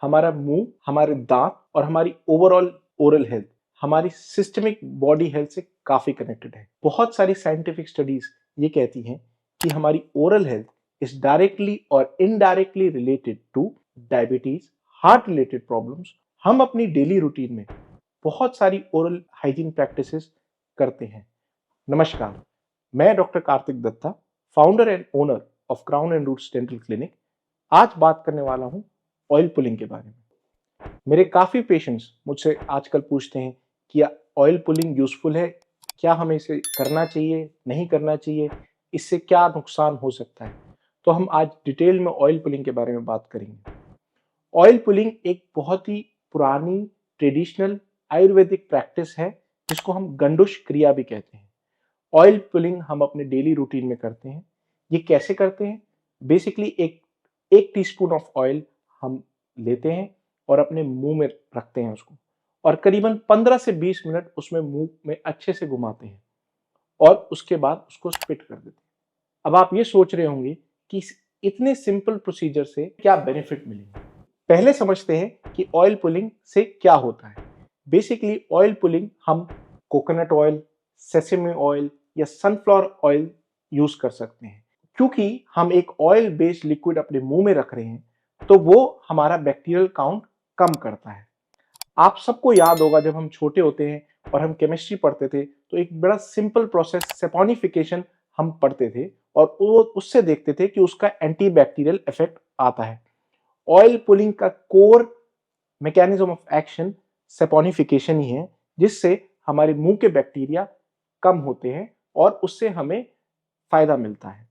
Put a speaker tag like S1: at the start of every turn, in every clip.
S1: हमारा मुंह, हमारे दांत और हमारी ओवरऑल ओरल हेल्थ हमारी सिस्टमिक बॉडी हेल्थ से काफी कनेक्टेड है। बहुत सारी साइंटिफिक स्टडीज ये कहती हैं कि हमारी ओरल हेल्थ इज डायरेक्टली और indirectly related two diabetes, heart related problems. हम अपनी डेली रूटीन में बहुत सारी ओरल हाइजीन प्रैक्टिसेस करते हैं। नमस्कार, मैं doctor Kartik Datta, founder and owner of Crown and Roots dental clinic. आज बात करने वाला हूं ऑयल पुलिंग के बारे में। मेरे काफी पेशेंट्स मुझसे आजकल पूछते हैं कि ऑयल पुलिंग यूजफुल है, क्या हमें इसे करना चाहिए, नहीं करना चाहिए, इससे क्या नुकसान हो सकता है। तो हम आज डिटेल में ऑयल पुलिंग के बारे में बात करेंगे। ऑयल पुलिंग एक बहुत ही पुरानी ट्रेडिशनल आयुर्वेदिक प्रैक्टिस है जिसको हम गंडुश क्रिया भी कहते हैं। ऑयल पुलिंग हम अपने डेली रूटीन में करते हैं। ये कैसे करते हैं? बेसिकली एक टीस्पून ऑफ ऑयल हम लेते हैं और अपने मुंह में रखते हैं उसको, और करीबन 15 से 20 मिनट उसमें मुंह में अच्छे से घुमाते हैं और उसके बाद उसको स्पिट कर देते हैं। अब आप ये सोच रहे होंगे कि इतने सिंपल प्रोसीजर से क्या बेनिफिट मिलेंगे। पहले समझते हैं कि ऑयल पुलिंग से क्या होता है। बेसिकली ऑयल पुलिंग हम कोकोनट ऑयल, सेसमी ऑयल या सनफ्लावर ऑयल यूज कर सकते हैं। क्योंकि हम एक ऑयल बेस्ड लिक्विड अपने मुंह में रख रहे हैं तो वो हमारा बैक्टीरियल काउंट कम करता है। आप सबको याद होगा, जब हम छोटे होते हैं और हम केमिस्ट्री पढ़ते थे तो एक बड़ा सिंपल प्रोसेस सेपोनिफिकेशन हम पढ़ते थे और वो उससे देखते थे कि उसका एंटीबैक्टीरियल इफेक्ट आता है। ऑयल पुलिंग का core mechanism of action saponification ही है, जिससे हमारे मुंह के बैक्टीरिया कम होते हैं और उससे हमें फायदा मिलता है।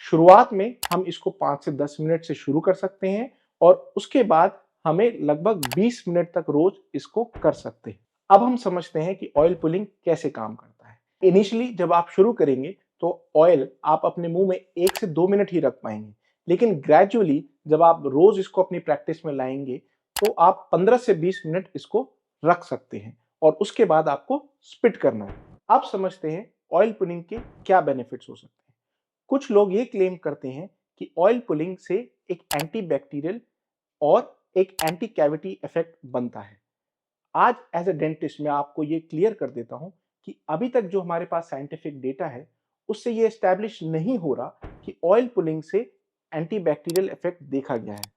S1: शुरुआत में हम इसको 5 से 10 मिनट से शुरू कर सकते हैं और उसके बाद हमें लगभग 20 मिनट तक रोज इसको कर सकते हैं। अब हम समझते हैं कि ऑयल पुलिंग कैसे काम करता है। इनिशियली जब आप शुरू करेंगे तो ऑयल आप अपने मुंह में 1 से 2 मिनट ही रख पाएंगे, लेकिन ग्रेजुअली जब आप रोज इसको अपनी प्रैक्टिस में लाएंगे तो आप 15 से 20 मिनट इसको रख सकते हैं और उसके बाद आपको स्पिट करना है। अब समझते हैं ऑयल पुलिंग के क्या बेनिफिट्स हो सकते हैं। कुछ लोग ये क्लेम करते हैं कि ऑयल पुलिंग से एक एंटीबैक्टीरियल और एक एंटी कैविटी इफेक्ट बनता है। आज एज ए डेंटिस्ट मैं आपको ये क्लियर कर देता हूं कि अभी तक जो हमारे पास साइंटिफिक डेटा है उससे ये एस्टैब्लिश नहीं हो रहा कि ऑयल पुलिंग से एंटीबैक्टीरियल इफेक्ट देखा गया है।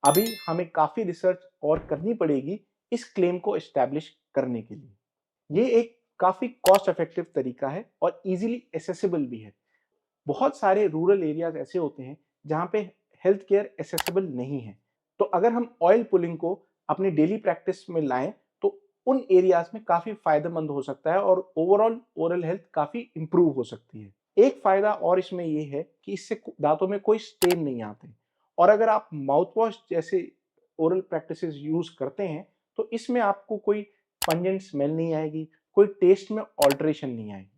S1: अभी हमें काफी रिसर्च और करनी पड़ेगी इस क्लेम को एस्टैब्लिश करने के लिए। ये एक काफी कॉस्ट इफेक्टिव तरीका है और इजीली एसेसिबल भी है। बहुत सारे रूरल एरियाज ऐसे होते हैं जहां पे हेल्थ केयर एसेसिबल नहीं है, तो अगर हम ऑयल पुलिंग को अपनी डेली प्रैक्टिस में लाएं तो उन एरियाज में काफी फायदेमंद हो सकता है और ओवरऑल ओरल हेल्थ काफी इंप्रूव हो सकती है। एक फायदा और इसमें यह है कि इससे दांतों में कोई स्टेन नहीं आते, और अगर आप माउथ वॉश जैसे ओरल प्रैक्टिसेस यूज करते हैं तो इसमें आपको कोई पंजेंट स्मेल नहीं आएगी, कोई टेस्ट में ऑल्टरेशन नहीं आएगी।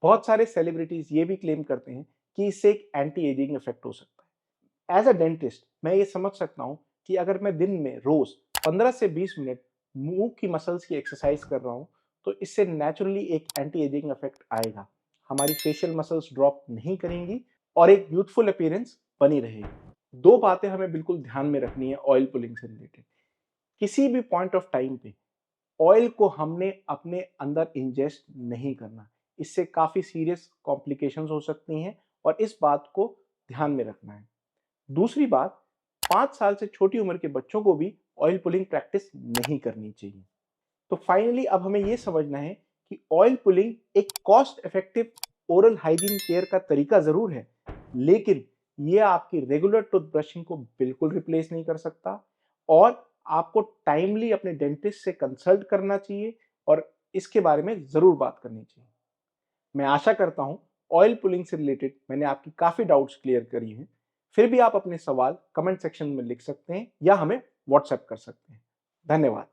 S1: बहुत सारे सेलिब्रिटीज ये भी क्लेम करते हैं कि इससे एक एंटी एजिंग इफेक्ट हो सकता है। एज अ डेंटिस्ट मैं ये समझ सकता हूँ कि अगर मैं दिन में रोज 15 से 20 मिनट मुंह की मसल्स की एक्सरसाइज कर रहा हूँ तो इससे नेचुरली एक एंटी एजिंग इफेक्ट आएगा। हमारी फेशियल मसल्स ड्रॉप नहीं करेंगी और एक यूथफुल अपीयरेंस बनी रहेगी। दो बातें हमें बिल्कुल ध्यान में रखनी है ऑयल पुलिंग से रिलेटेड। किसी भी पॉइंट ऑफ टाइम पे ऑयल को हमने अपने अंदर इंजेस्ट नहीं करना, इससे काफी सीरियस कॉम्प्लिकेशंस हो सकती हैं और इस बात को ध्यान में रखना है। दूसरी बात, 5 साल से छोटी उम्र के बच्चों को भी ऑयल पुलिंग प्रैक्टिस नहीं करनी चाहिए। तो फाइनली अब हमें यह समझना है कि ऑयल पुलिंग एक cost effective oral hygiene care का तरीका जरूर है, लेकिन यह आपकी रेगुलर टूथ ब्रशिंग को बिल्कुल रिप्लेस नहीं कर सकता और आपको टाइमली अपने डेंटिस्ट से कंसल्ट करना चाहिए और इसके बारे में जरूर बात करनी चाहिए। मैं आशा करता हूं ऑयल पुलिंग से रिलेटेड मैंने आपकी काफी डाउट्स क्लियर करी हैं। फिर भी आप अपने सवाल कमेंट सेक्शन में लिख सकते हैं या हमें व्हाट्सएप कर सकते हैं। धन्यवाद।